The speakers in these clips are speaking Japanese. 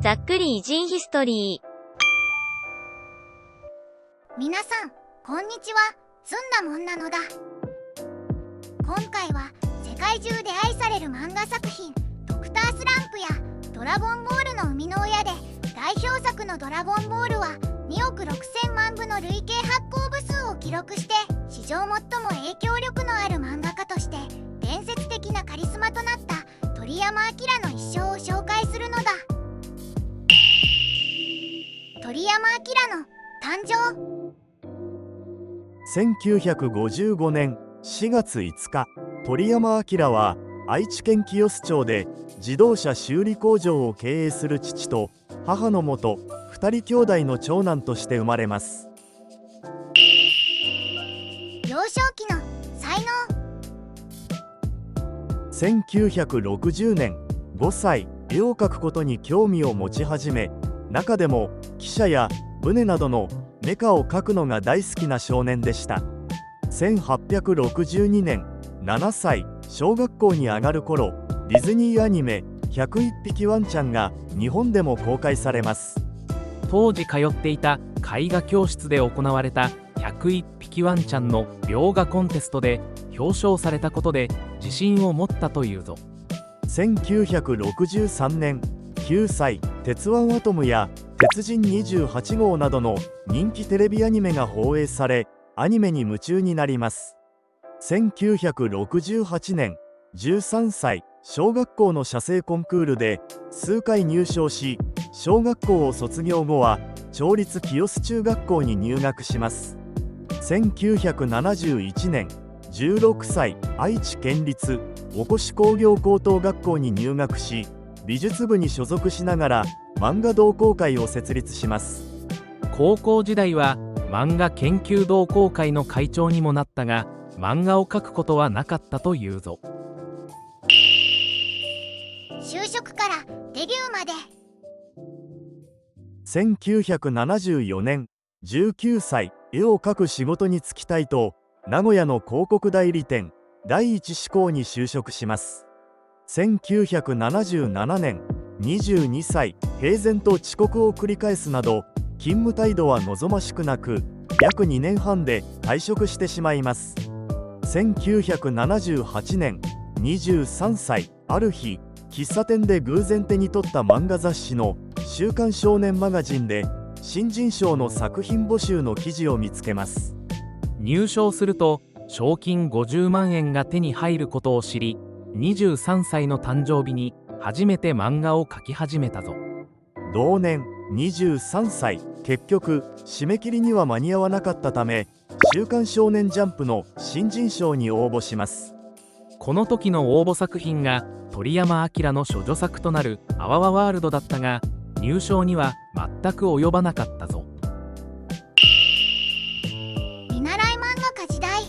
ざっくり偉人ヒストリー。皆さん、こんにちは。ずんだもんなのだ。今回は世界中で愛される漫画作品ドクタースランプやドラゴンボールの生みの親で、代表作のドラゴンボールは2億6000万部の累計発行部数を記録して、史上最も影響力のある漫画家として伝説的なカリスマとなった鳥山明の一生を紹介するのだ。鳥山明の誕生。1955年4月5日、鳥山明は愛知県清須町で自動車修理工場を経営する父と母のもと2人兄弟の長男として生まれます。幼少期の才能。1960年、5歳、絵を描くことに興味を持ち始め、中でも汽車や船などのメカを描くのが大好きな少年でした。1862年、7歳、小学校に上がる頃、ディズニーアニメ「101匹ワンちゃん」が日本でも公開されます。当時通っていた絵画教室で行われた101匹ワンちゃんの描画コンテストで表彰されたことで自信を持ったというぞ。1963年、9歳、鉄腕アトムや鉄人28号などの人気テレビアニメが放映され、アニメに夢中になります。1968年、13歳、小学校の写生コンクールで数回入賞し、小学校を卒業後は町立清須中学校に入学します。1971年、16歳、愛知県立おこし工業高等学校に入学し、美術部に所属しながら漫画同好会を設立します。高校時代は漫画研究同好会の会長にもなったが、漫画を描くことはなかったというぞ。就職からデビューまで。1974年、19歳、絵を描く仕事に就きたいと名古屋の広告代理店第一志向に就職します。1977年、22歳、平然と遅刻を繰り返すなど勤務態度は望ましくなく、約2年半で退職してしまいます。1978年、23歳、ある日、喫茶店で偶然手に取った漫画雑誌の「週刊少年マガジン」で新人賞の作品募集の記事を見つけます。入賞すると賞金50万円が手に入ることを知り、23歳の誕生日に初めて漫画を描き始めたぞ。同年、23歳、結局締め切りには間に合わなかったため、週刊少年ジャンプの新人賞に応募します。この時の応募作品が鳥山明の処女作となる「あわわワールド」だったが、入賞には全く及ばなかったぞ。見習い漫画家時代。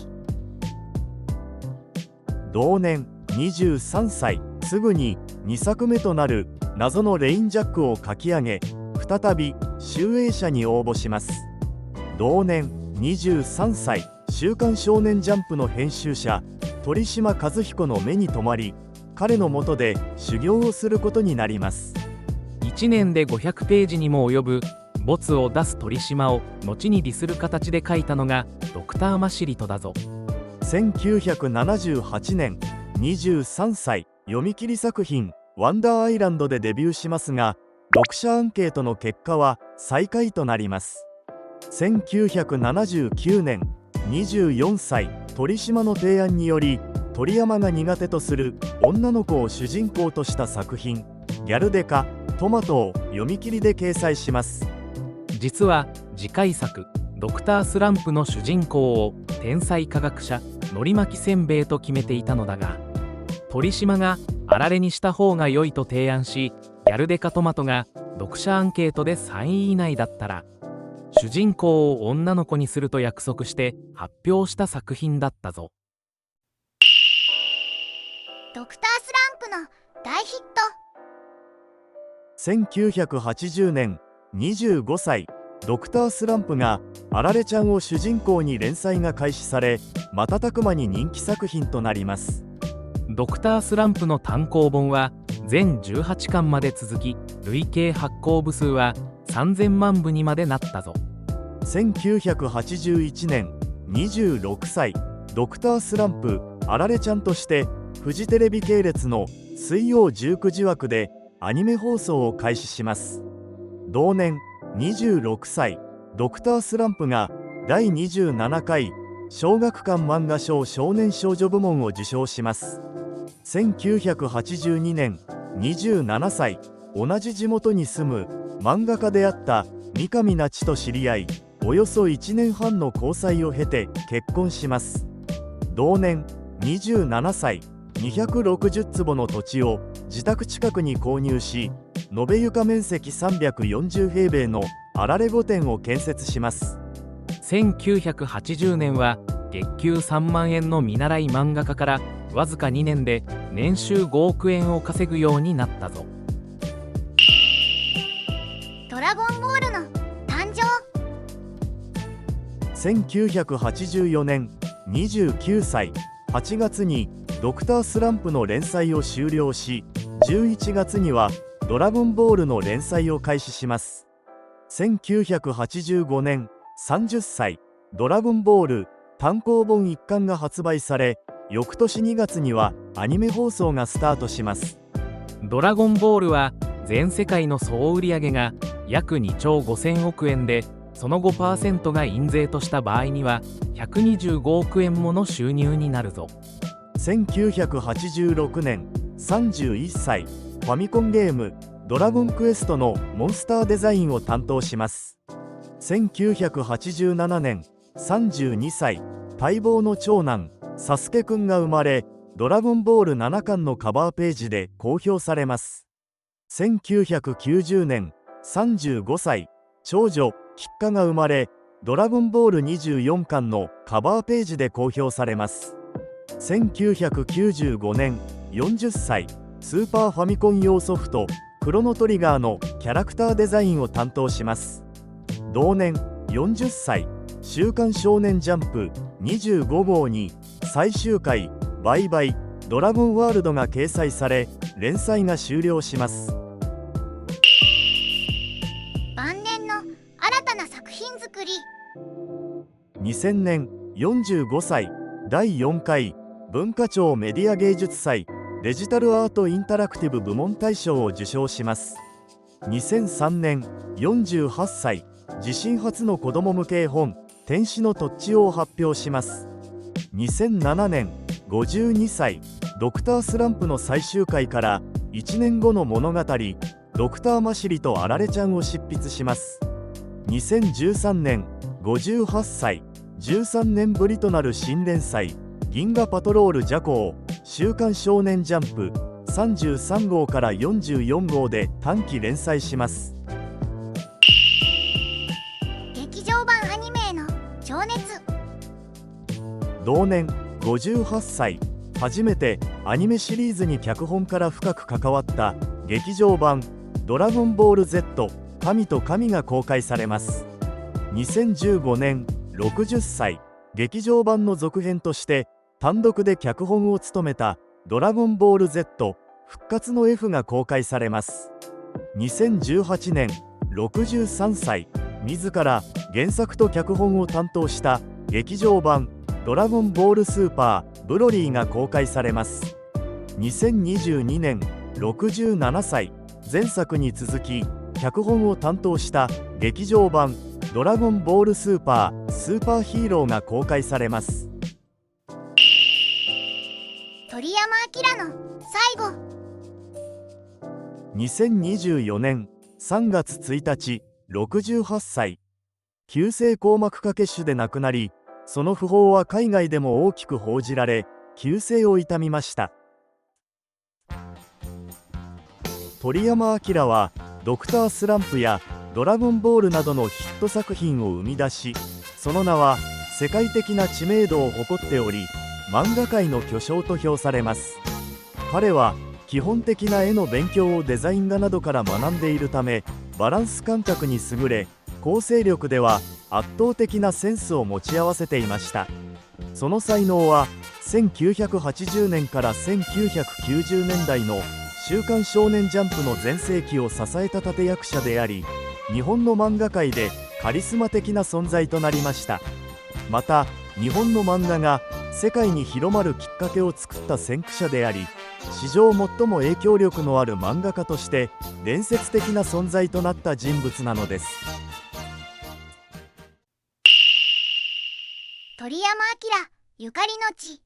同年、23歳、すぐに2作目となる謎のレインジャックを書き上げ、再び集英社に応募します。同年、23歳、週刊少年ジャンプの編集者鳥島和彦の目に留まり、彼の下で修行をすることになります。1年で500ページにも及ぶボツを出す鳥島を後にディスる形で書いたのがドクターマシリトだぞ。1978年、23歳、読み切り作品「ワンダーアイランド」でデビューしますが、読者アンケートの結果は最下位となります。1979年、24歳、鳥島の提案により鳥山が苦手とする女の子を主人公とした作品「ギャルデカトマト」を読み切りで掲載します。実は次回作「ドクタースランプ」の主人公を天才科学者のり巻せんべいと決めていたのだが、鳥島があられにした方が良いと提案し、ギャルデカトマトが読者アンケートで3位以内だったら主人公を女の子にすると約束して発表した作品だったぞ。ドクタースランプの大ヒット。1980年、25歳、ドクタースランプがあられちゃんを主人公に連載が開始され、瞬く間に人気作品となります。ドクタースランプの単行本は全18巻まで続き、累計発行部数は3000万部にまでなったぞ。1981年、26歳、ドクタースランプあられちゃんとしてフジテレビ系列の水曜19時枠でアニメ放送を開始します。同年、26歳、ドクタースランプが第27回小学館漫画賞少年少女部門を受賞します。1982年、27歳、同じ地元に住む漫画家であった三上那智と知り合い、およそ1年半の交際を経て結婚します。同年、27歳、260坪の土地を自宅近くに購入し、延べ床面積340平米のあられ御殿を建設します。1980年は月給3万円の見習い漫画家からわずか2年で年収5億円を稼ぐようになったぞ。ドラゴンボールの誕生。1984年、29歳、8月にドクタースランプの連載を終了し、11月にはドラゴンボールの連載を開始します。1985年、30歳、ドラゴンボール単行本1巻が発売され、翌年2月にはアニメ放送がスタートします。ドラゴンボールは全世界の総売上が約2兆5000億円で、その 5% が印税とした場合には125億円もの収入になるぞ。1986年、31歳、ファミコンゲームドラゴンクエストのモンスターデザインを担当します。1987年、32歳、待望の長男サスケくんが生まれ、ドラゴンボール7巻のカバーページで公表されます。1990年、35歳、長女キッカが生まれ、ドラゴンボール24巻のカバーページで公表されます。1995年、40歳、スーパーファミコン用ソフトクロノトリガーのキャラクターデザインを担当します。同年、40歳、週刊少年ジャンプ25号に最終回バイバイドラゴンワールドが掲載され、連載が終了します。晩年の新たな作品作り。2000年、45歳、第4回文化庁メディア芸術祭デジタルアートインタラクティブ部門大賞を受賞します。2003年、48歳、自身初の子ども向け絵本天使のとっちおを発表します。2007年、52歳、ドクタースランプの最終回から1年後の物語ドクターマシリとあられちゃんを執筆します。2013年、58歳、13年ぶりとなる新連載銀河パトロールジャコを週刊少年ジャンプ33号から44号で短期連載します。劇場版アニメへの情熱。同年、58歳、初めてアニメシリーズに脚本から深く関わった劇場版ドラゴンボール Z 神と神が公開されます。2015年、60歳、劇場版の続編として単独で脚本を務めたドラゴンボール Z 復活の F が公開されます。2018年、63歳、自ら原作と脚本を担当した劇場版ドラゴンボールスーパーブロリーが公開されます。2022年、67歳、前作に続き脚本を担当した劇場版ドラゴンボールスーパーヒーローが公開されます。鳥山明の最後。2024年3月1日、68歳、急性硬膜下血腫で亡くなり、その訃報は海外でも大きく報じられ、急逝を悼みました。鳥山明はドクタースランプやドラゴンボールなどのヒット作品を生み出し、その名は世界的な知名度を誇っており、漫画界の巨匠と評されます。彼は基本的な絵の勉強をデザイン画などから学んでいるため、バランス感覚に優れ、構成力では圧倒的なセンスを持ち合わせていました。その才能は1980年から1990年代の週刊少年ジャンプの全盛期を支えた立役者であり、日本の漫画界でカリスマ的な存在となりました。また日本の漫画が世界に広まるきっかけを作った先駆者であり、史上最も影響力のある漫画家として伝説的な存在となった人物なのです。鳥山明ゆかりの地。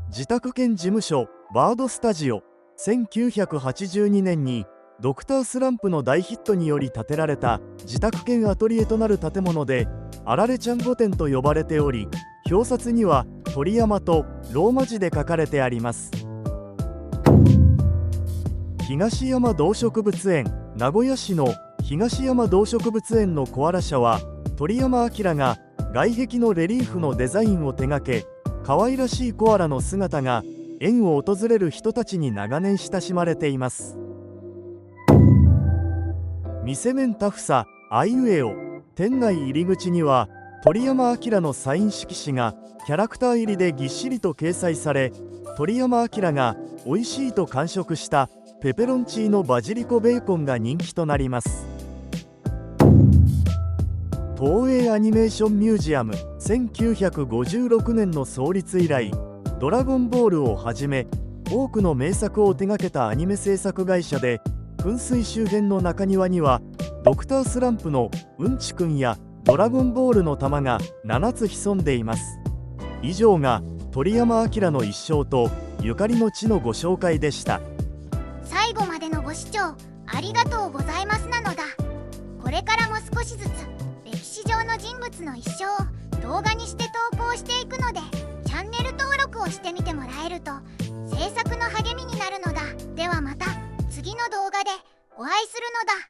自宅兼事務所バードスタジオ。1982年にドクタースランプの大ヒットにより建てられた自宅兼アトリエとなる建物で、あられちゃん御殿と呼ばれており、表札には鳥山とローマ字で書かれてあります。東山動植物園。名古屋市の東山動植物園のコアラ社は、鳥山明が外壁のレリーフのデザインを手掛け、可愛らしいコアラの姿が園を訪れる人たちに長年親しまれています。店面タフさあいうえお。店内入り口には鳥山明のサイン色紙がキャラクター入りでぎっしりと掲載され、鳥山明が美味しいと完食したペペロンチーノバジリコベーコンが人気となります。東映アニメーションミュージアム。1956年の創立以来、ドラゴンボールをはじめ多くの名作を手掛けたアニメ制作会社で、噴水周辺の中庭にはドクタースランプのうんちくんやドラゴンボールの玉が7つ潜んでいます。以上が鳥山明の一生とゆかりの地のご紹介でした。最後までのご視聴ありがとうございますなのだ。これからも少しずつ歴史上の人物の一生を動画にして投稿していくので、チャンネル登録をしてみてもらえると制作の励みになるのだ。ではまた次の動画でお会いするのだ。